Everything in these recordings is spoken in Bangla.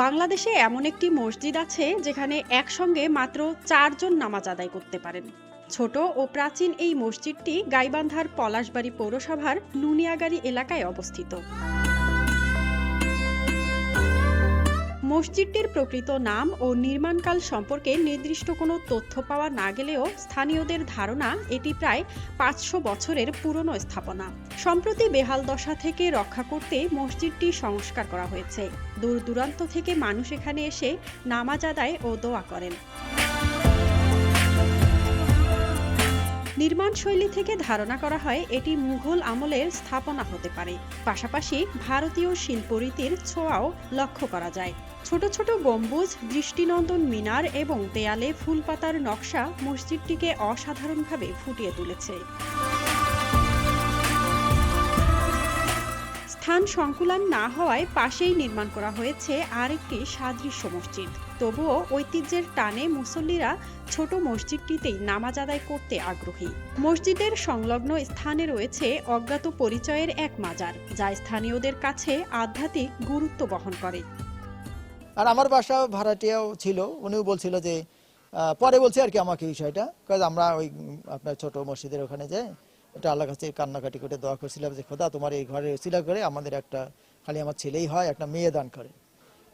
বাংলাদেশে এমন একটি মসজিদ আছে যেখানে একসঙ্গে মাত্র ৪ জন নামাজ আদায় করতে পারেন। ছোট ও প্রাচীন এই মসজিদটি গাইবান্ধার পলাশবাড়ী পৌরসভার নুনিয়াগাড়ি এলাকায় অবস্থিত। মসজিদটির প্রকৃত নাম ও নির্মাণকাল সম্পর্কে নির্দিষ্ট কোনো তথ্য পাওয়া না গেলেও স্থানীয়দের ধারণা এটি প্রায় ৫০০ বছরের পুরনো স্থাপনা। সম্প্রতি বেহাল দশা থেকে রক্ষা করতে মসজিদটি সংস্কার করা হয়েছে। দূর দূরান্ত থেকে মানুষ এখানে এসে নামাজ আদায় ও দোয়া করেন। নির্মাণশৈলী থেকে ধারণা করা হয় এটি মুঘল আমলের স্থাপনা হতে পারে। পাশাপাশি ভারতীয় শিল্পরীতির ছোঁয়াও লক্ষ্য করা যায়। ছোট ছোট গম্বুজ, দৃষ্টিনন্দন মিনার এবং দেয়ালে ফুলপাতার নকশা মসজিদটিকে অসাধারণভাবে ফুটিয়ে তুলেছে। স্থান সংকুলান না হওয়ায় পাশেই নির্মাণ করা হয়েছে আরেকটি সাদৃশ্য মসজিদ। তবুও ঐতিহ্যের টানে মুসল্লিরা ছোট মসজিদটিতেই নামাজ আদায় করতে আগ্রহী। মসজিদের সংলগ্ন স্থানে রয়েছে অজ্ঞাত পরিচয়ের এক মাজার, যা স্থানীয়দের কাছে আধ্যাত্মিক গুরুত্ব বহন করে। আর আমার বাসা ভাড়াটিয়াও ছিল, উনিও বলছিল যে পরে বলছে আর কি আমাকে বিষয়টা, কারণ আমরা ওই আপনার ছোট মসজিদের ওখানে যাই এটা আল্লাহর কাছে কান্নাকাটি করে দোয়া করছিলাম যে খোদা তোমার এই ঘরে উসিলা করে আমাদের একটা খালি আমার ছেলেই হয়, একটা মেয়ে দান করে।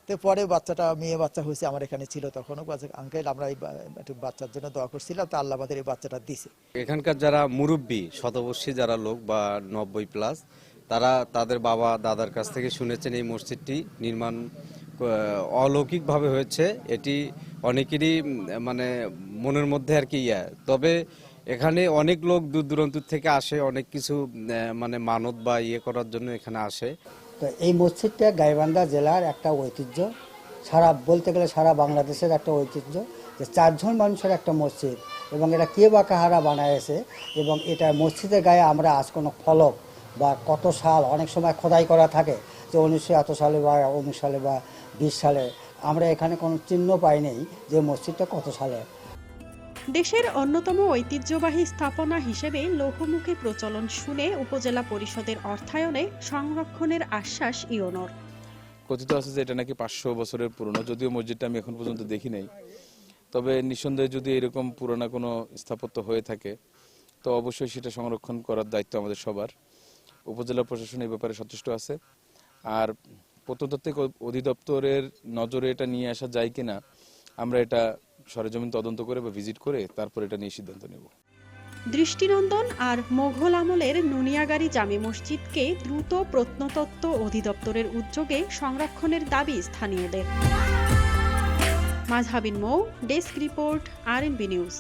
তো পরে বাচ্চাটা মেয়ে বাচ্চা হয়েছে আমার এখানে ছিল, তখনও আঙ্কেল আমরা এই একটু বাচ্চার জন্য দোয়া করছিলাম, তো আল্লাহ আমাদের এই বাচ্চাটা দিছে। এখানকার যারা মুরব্বী শতবর্ষী যারা লোক বা 90+ তারা তাদের বাবা দাদার কাছ থেকে শুনেছেন এই মসজিদটি নির্মাণ অলৌকিকভাবে হয়েছে। এটি অনেকেরই মানে মনের মধ্যে আর কি তবে এখানে অনেক লোক দূর দূরান্ত থেকে আসে, অনেক কিছু মানে মানত বা করার জন্য এখানে আসে। তো এই মসজিদটা গাইবান্ধা জেলার একটা ঐতিহ্য, সারা বলতে গেলে সারা বাংলাদেশের একটা ঐতিহ্য, যে 4 জন মানুষের একটা মসজিদ, এবং এটা কে বা কাহারা বানায়েছে, এবং এটা মসজিদের গায়ে আমরা আজ কোনো ফলক বা কত সাল অনেক সময় খোদাই করা থাকে যে 1900 এত সালে বা 19 সালে বা 20 সালে, আমরা এখানে কোনো চিহ্ন পাই নেই যে মসজিদটা কত সালে। দেশের অন্যতম ঐতিহ্যবাহী স্থাপনা হিসেবে লোকমুখে প্রচলন শুনে উপজেলা পরিষদের অর্থায়নে সংরক্ষণের আশ্বাস ইওনোর। কথিত আছে যে এটা নাকি 500 বছরের পুরনো, যদিও মসজিদটা আমি এখন পর্যন্ত দেখি নাই। তবে নিঃসন্দেহে যদি এরকম পুরনো কোনো স্থাপত্য হয়ে থাকে তো অবশ্যই সেটা সংরক্ষণ করার দায়িত্ব আমাদের সবার। উপজেলা প্রশাসন এই ব্যাপারে সচেষ্ট আছে। আর প্রত্নতাত্ত্বিক অধিদপ্তরের নজরে এটা নিয়ে আসা যায় কিনা আমরা এটা সরেজমিন তদন্ত করে বা ভিজিট করে তারপর এটা নিয়ে সিদ্ধান্ত নেব। দৃষ্টিনন্দন আর মোঘল আমলের নুনিয়াগাড়ি জামে মসজিদকে দ্রুত প্রত্নতত্ত্ব অধিদপ্তরের উদ্যোগে সংরক্ষণের দাবি স্থানীয়দের। মাজহাবিন মৌ, ডেস্ক রিপোর্ট, RNB নিউজ।